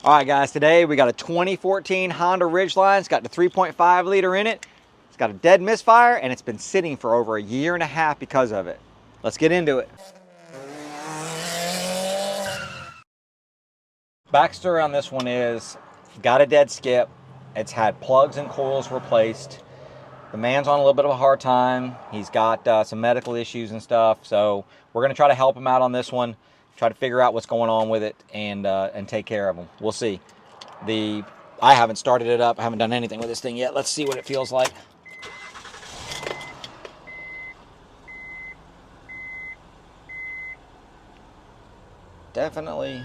All right, guys, today we got a 2014 Honda Ridgeline. It's got the 3.5 liter in it. It's got a dead misfire, and it's been sitting for over a year and a half because of it. Let's get into it. Backstory on this one is, got a dead skip. It's had plugs and coils replaced. The man's on a little bit of a hard time. He's got some medical issues and stuff, so we're gonna try to help him out on this one. Try to figure out what's going on with it and take care of them. We'll see. I haven't started it up. I haven't done anything with this thing yet. Let's see what it feels like. Definitely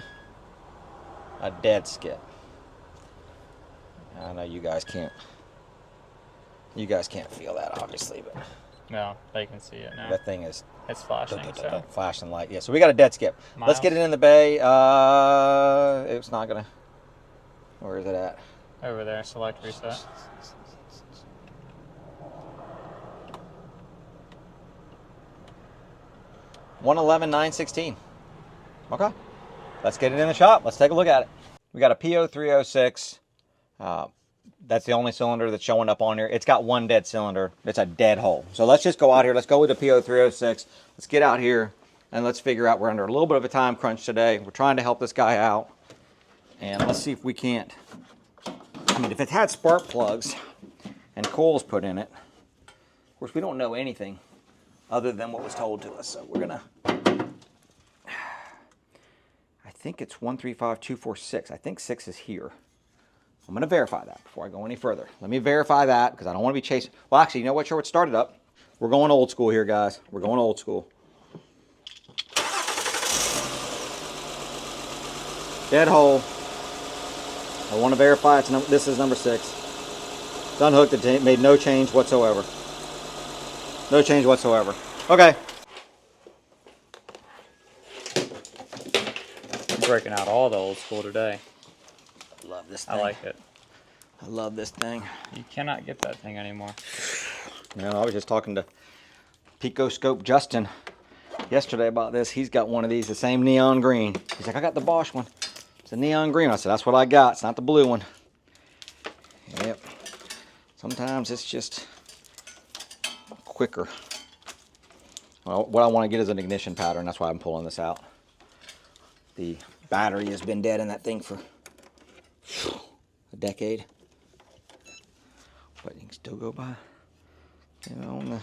a dead skip. I know you guys can't feel that, obviously, but no, they can see it now. That thing is, it's flashing, flashing light. Yeah, so we got a dead skip. Miles. Let's get it in the bay. It's not gonna. Where is it at? Over there. Select reset. $111,916. Okay, let's get it in the shop. Let's take a look at it. We got a PO306. That's the only cylinder that's showing up on here. It's got one dead cylinder. It's a dead hole. So let's just go out here. Let's go with the PO306. Let's get out here and let's figure out. We're under a little bit of a time crunch today. We're trying to help this guy out. And let's see if we can't. I mean, if it had spark plugs and coils put in it, of course, we don't know anything other than what was told to us. So we're going to, I think it's 135246. I think 6 is here. I'm going to verify that before I go any further. Let me verify that because I don't want to be chasing. Well, actually, you know what? Sure, it started up. We're going old school here, guys. We're going old school. Dead hole. I want to verify this is number 6. It's unhooked. It made no change whatsoever. No change whatsoever. Okay. I'm breaking out all the old school today. Love this thing. I like it. I love this thing. You cannot get that thing anymore. No, I was just talking to PicoScope Justin yesterday about this. He's got one of these, the same neon green. He's like, I got the Bosch one. It's a neon green. I said, that's what I got. It's not the blue one. Yep. Sometimes it's just quicker. Well, what I want to get is an ignition pattern. That's why I'm pulling this out. The battery has been dead in that thing for a decade, but you can still go by, you know, on the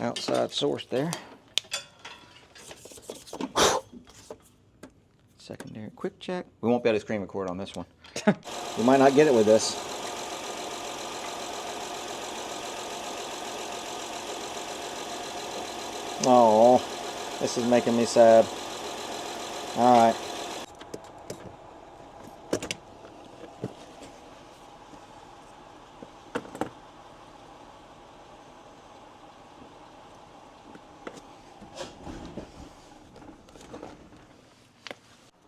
outside source there. Secondary quick check. We won't be able to screen record on this one. We might not get it with this. Oh, this is making me sad. All right.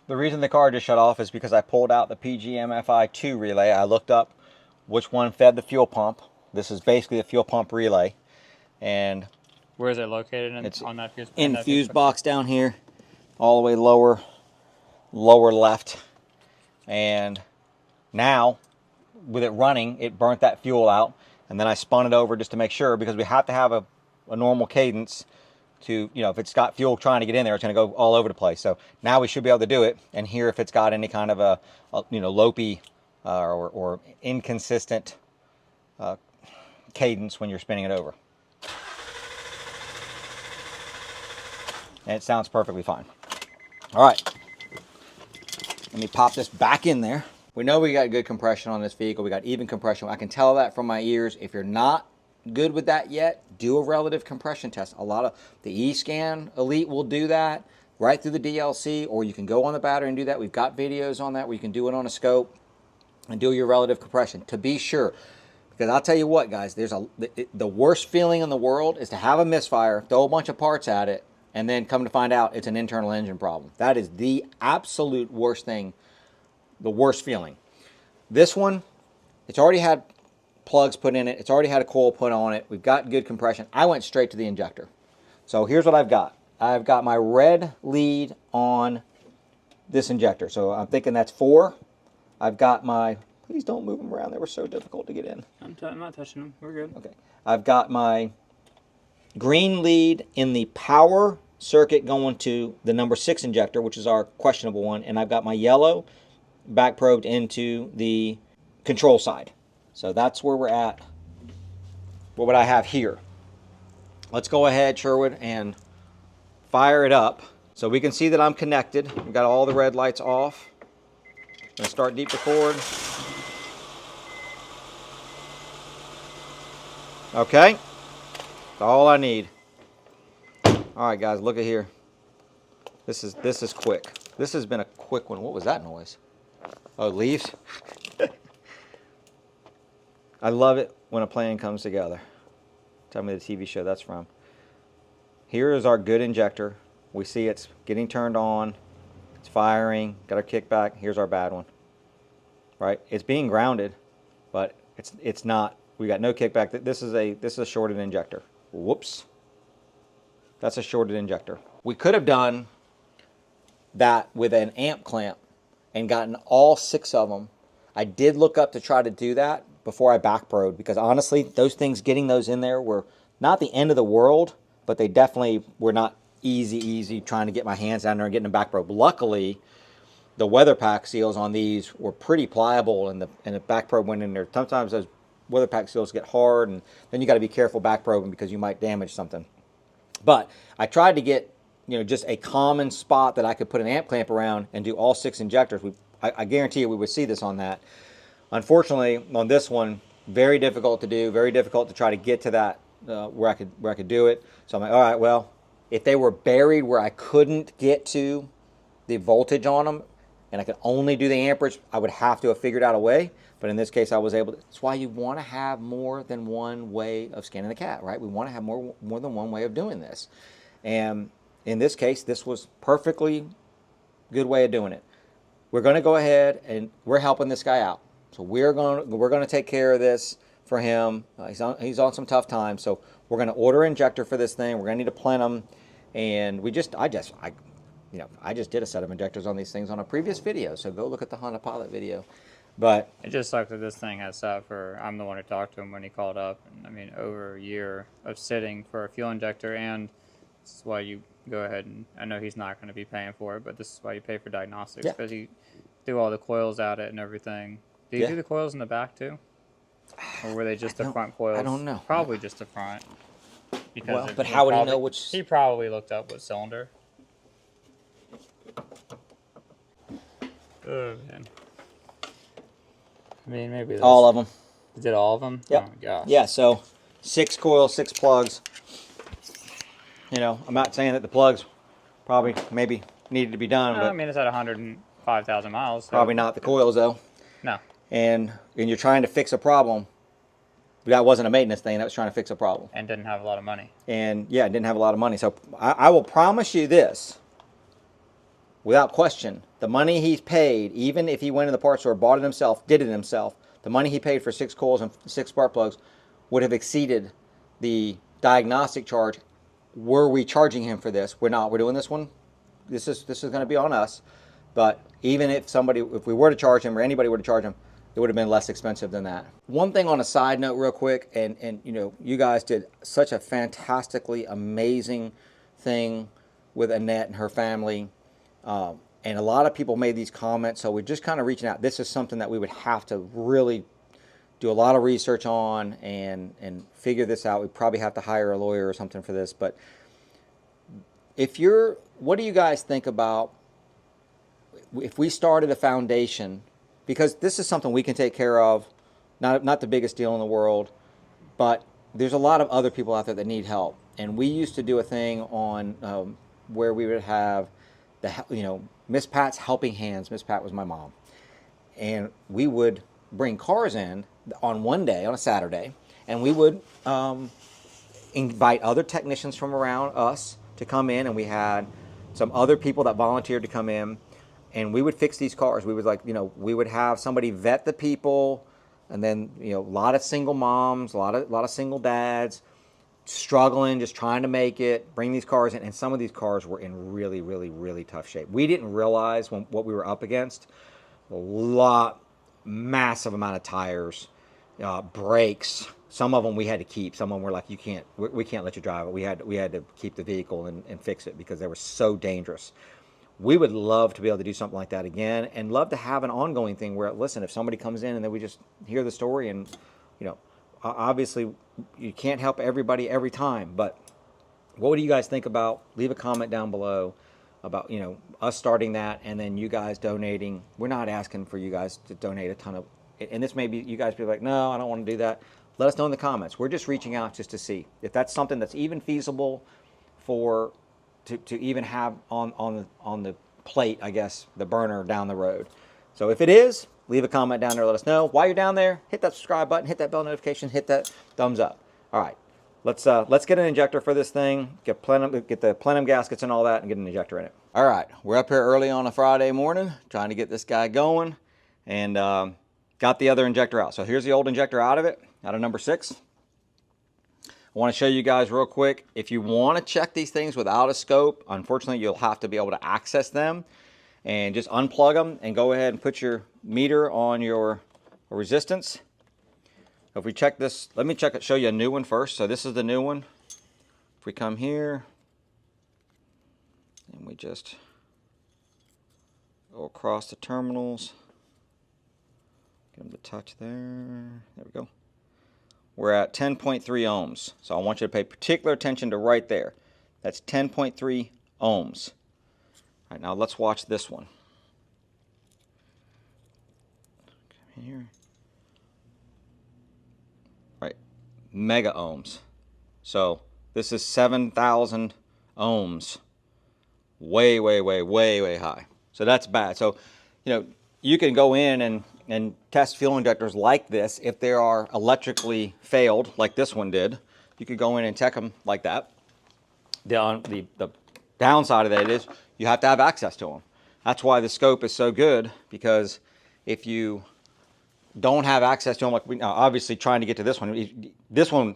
The reason the car just shut off is because I pulled out the PGMFI2 relay. I looked up which one fed the fuel pump. This is basically the fuel pump relay. And where is it located? It's on that fuse, in the fuse box down here, all the way lower left. And now, with it running, it burnt that fuel out. And then I spun it over just to make sure, because we have to have a normal cadence to, you know, if it's got fuel trying to get in there, it's going to go all over the place. So now we should be able to do it and hear if it's got any kind of a you know, lopey or inconsistent cadence when you're spinning it over. And it sounds perfectly fine. All right, let me pop this back in there. We know we got good compression on this vehicle. We got even compression. I can tell that from my ears. If you're not good with that yet, do a relative compression test. A lot of the eScan Elite will do that right through the DLC, or you can go on the battery and do that. We've got videos on that where you can do it on a scope and do your relative compression to be sure. Because I'll tell you what, guys, the worst feeling in the world is to have a misfire, throw a bunch of parts at it, and then come to find out it's an internal engine problem. That is the absolute worst thing, the worst feeling. This one, it's already had plugs put in it. It's already had a coil put on it. We've got good compression. I went straight to the injector. So here's what I've got. I've got my red lead on this injector. So I'm thinking that's 4. I've got my, please don't move them around. They were so difficult to get in. I'm not touching them. We're good. Okay. I've got my green lead in the power circuit going to the number 6 injector, which is our questionable one, and I've got my yellow back probed into the control side. So that's where we're at. What would I have here? Let's go ahead, Sherwood, and fire it up so we can see that I'm connected. We've got all the red lights off. I'm going to start deep record. Okay. That's all I need. All right, guys, look at here. This is quick. This has been a quick one. What was that noise? Oh, leaves? I love it when a plan comes together. Tell me the TV show that's from. Here is our good injector. We see it's getting turned on. It's firing. Got our kickback. Here's our bad one. Right? It's being grounded, but it's not. We got no kickback. This is a shorted injector. Whoops. That's a shorted injector. We could have done that with an amp clamp and gotten all 6 of them. I did look up to try to do that before I back probed, because honestly, those things, getting those in there were not the end of the world, but they definitely were not easy trying to get my hands down there and getting them back probed. Luckily, the weather pack seals on these were pretty pliable, and the back probe went in there. Sometimes those weather pack seals get hard, and then you got to be careful back probing because you might damage something. But I tried to get, just a common spot that I could put an amp clamp around and do all 6 injectors. I guarantee you we would see this on that. Unfortunately, on this one, very difficult to do, very difficult to try to get to that where I could do it. So I'm like, all right, well, if they were buried where I couldn't get to the voltage on them and I could only do the amperage, I would have to have figured out a way. But in this case, I was able to. That's why you want to have more than one way of scanning the cat, right? We want to have more than one way of doing this. And in this case, this was perfectly good way of doing it. We're going to go ahead and we're helping this guy out. So we're going to take care of this for him. He's on some tough times. So we're going to order an injector for this thing. We're going to need to plant them. And I just did a set of injectors on these things on a previous video. So go look at the Honda Pilot video. But It just sucks that this thing has sat for, I'm the one who talked to him when he called up. And, I mean, over a year of sitting for a fuel injector, and this is why you go ahead and, I know he's not going to be paying for it, but this is why you pay for Diagnostics, because you do all the coils at it and everything. Do you do the coils in the back too? Or were they just the front coils? I don't know. Probably just the front. Because but how would he know which? He probably looked up what cylinder. Oh, man. I mean, maybe all of them. Did all of them? Yep. Oh, my gosh. Yeah, so 6 coils, 6 plugs. I'm not saying that the plugs maybe needed to be done, but I mean, it's at 105,000 miles. So. Probably not the coils, though. No. And you're trying to fix a problem. That wasn't a maintenance thing. That was trying to fix a problem. And didn't have a lot of money. And, yeah, didn't have a lot of money. So I will promise you this, without question, the money he's paid, even if he went to the parts store, bought it himself, did it himself, the money he paid for 6 coils and 6 spark plugs would have exceeded the diagnostic charge. Were we charging him for this? We're not. We're doing this one. This is going to be on us. But even if we were to charge him or anybody were to charge him, it would have been less expensive than that. One thing on a side note real quick, and you guys did such a fantastically amazing thing with Annette and her family. And a lot of people made these comments, so we're just kind of reaching out. This is something that we would have to really do a lot of research on and figure this out. We probably have to hire a lawyer or something for this. But what do you guys think about if we started a foundation? Because this is something we can take care of, not the biggest deal in the world, but there's a lot of other people out there that need help. And we used to do a thing on where we would have Miss Pat's helping hands. Miss Pat was my mom, and we would bring cars in on one day, on a Saturday, and we would invite other technicians from around us to come in, and we had some other people that volunteered to come in. And we would fix these cars. We would we would have somebody vet the people, and then a lot of single moms, a lot of single dads, struggling, just trying to make it. Bring these cars in, and some of these cars were in really, really, really tough shape. We didn't realize what we were up against. A lot massive amount of tires, brakes. Some of them we had to keep. Some of them were like, we can't let you drive it. We had to keep the vehicle and fix it because they were so dangerous. We would love to be able to do something like that again, and love to have an ongoing thing where, listen, if somebody comes in and then we just hear the story, and obviously you can't help everybody every time, but what do you guys think about? Leave a comment down below about us starting that, and then you guys donating. We're not asking for you guys to donate a ton of, and this may be you guys be like, no, I don't want to do that. Let us know in the comments. We're just reaching out just to see if that's something that's even feasible for to even have on the plate, I guess, the burner down the road. So if it is, leave a comment down there. Let us know. While you're down there, hit that subscribe button, hit that bell notification, hit that thumbs up. All right, let's get an injector for this thing. Get the plenum gaskets and all that, and get an injector in it. All right, we're up here early on a Friday morning trying to get this guy going, and got the other injector out. So here's the old injector out of number 6. I want to show you guys real quick. If you want to check these things without a scope, unfortunately, you'll have to be able to access them, and just unplug them and go ahead and put your meter on your resistance. If we check this, let me show you a new one first. So this is the new one. If we come here and we just go across the terminals, get them to touch there. There we go. We're at 10.3 ohms. So I want you to pay particular attention to right there. That's 10.3 ohms. All right, now let's watch this one. Come here. Right, mega ohms. So this is 7,000 ohms. Way, way, way, way, way high. So that's bad. So, you can go in and test fuel injectors like this if they are electrically failed, like this one did. You could go in and check them like that. The downside of that is you have to have access to them. That's why the scope is so good, because if you don't have access to them, like obviously trying to get to this one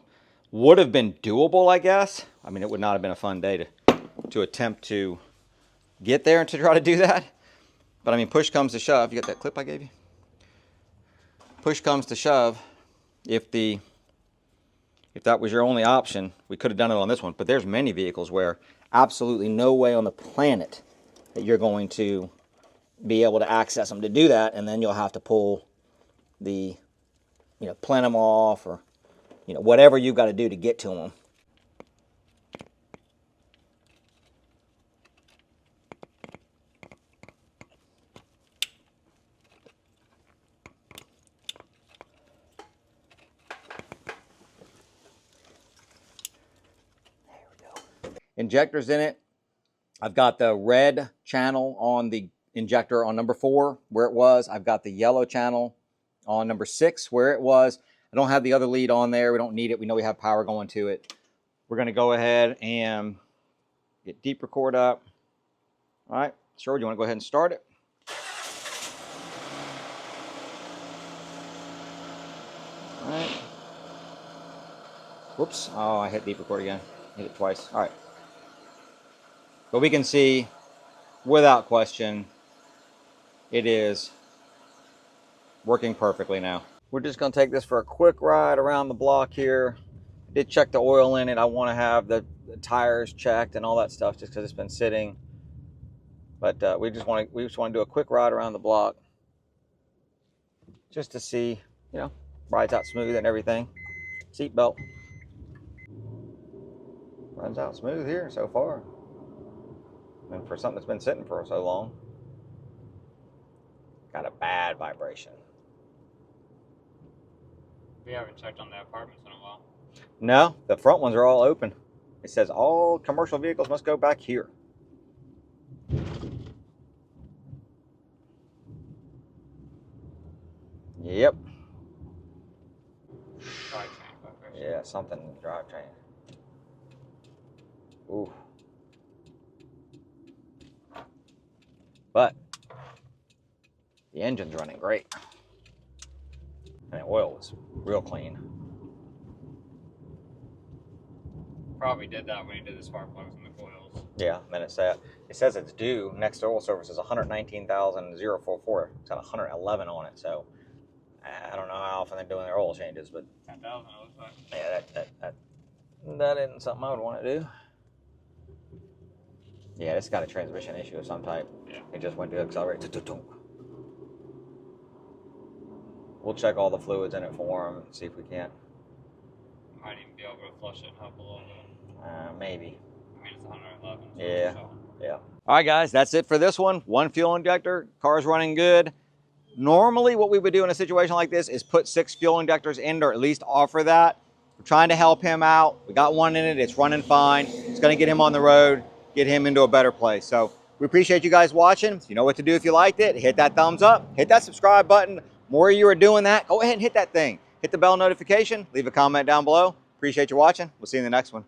would have been doable, I guess. I mean, it would not have been a fun day to attempt to get there and to try to do that. But I mean, push comes to shove. You got that clip I gave you? Push comes to shove. If that was your only option, we could have done it on this one. But there's many vehicles where absolutely no way on the planet that you're going to be able to access them to do that, and then you'll have to pull the plenum off, or whatever you've got to do to get to them. Injectors in it. I've got the red channel on the injector on number 4 where it was. I've got the yellow channel on number 6 where it was. I don't have the other lead on there. We don't need it. We know we have power going to it. We're going to go ahead and get deep record up. All right, sure. Do you want to go ahead and start it? All right. Whoops. Oh, I hit deep record again. Hit it twice. All right. But we can see, without question, it is working perfectly now. We're just going to take this for a quick ride around the block here. I did check the oil in it. I want to have the tires checked and all that stuff just because it's been sitting. But we just want to do a quick ride around the block just to see, rides out smooth and everything. Seatbelt. Runs out smooth here so far. And for something that's been sitting for so long, got a bad vibration. We haven't checked on the apartments in a while. No, the front ones are all open. It says all commercial vehicles must go back here. Yep. Drivetrain vibration. Yeah, something in the drivetrain. Ooh. But the engine's running great. And the oil was real clean. Probably did that when he did the spark plugs and the coils. Yeah, then it says it's due next oil service is 119,044. It's got 111 on it, so I don't know how often they're doing their oil changes, but 10,000 it looks like. yeah, that isn't something I would want to do. Yeah, it's got a transmission issue of some type. Yeah. It just went to accelerate. We'll check all the fluids in it for him and see if we can't. Might even be able to flush it and help a little bit. Maybe. I mean, it's 111. So Yeah. it's showing. Yeah. All right, guys, that's it for this one. One fuel injector. Car's running good. Normally, what we would do in a situation like this is put 6 fuel injectors in, or at least offer that. We're trying to help him out. We got one in it. It's running fine. It's going to get him on the road, get him into a better place. So we appreciate you guys watching. You know what to do if you liked it. Hit that thumbs up. Hit that subscribe button. More of you are doing that. Go ahead and hit that thing. Hit the bell notification. Leave a comment down below. Appreciate you watching. We'll see you in the next one.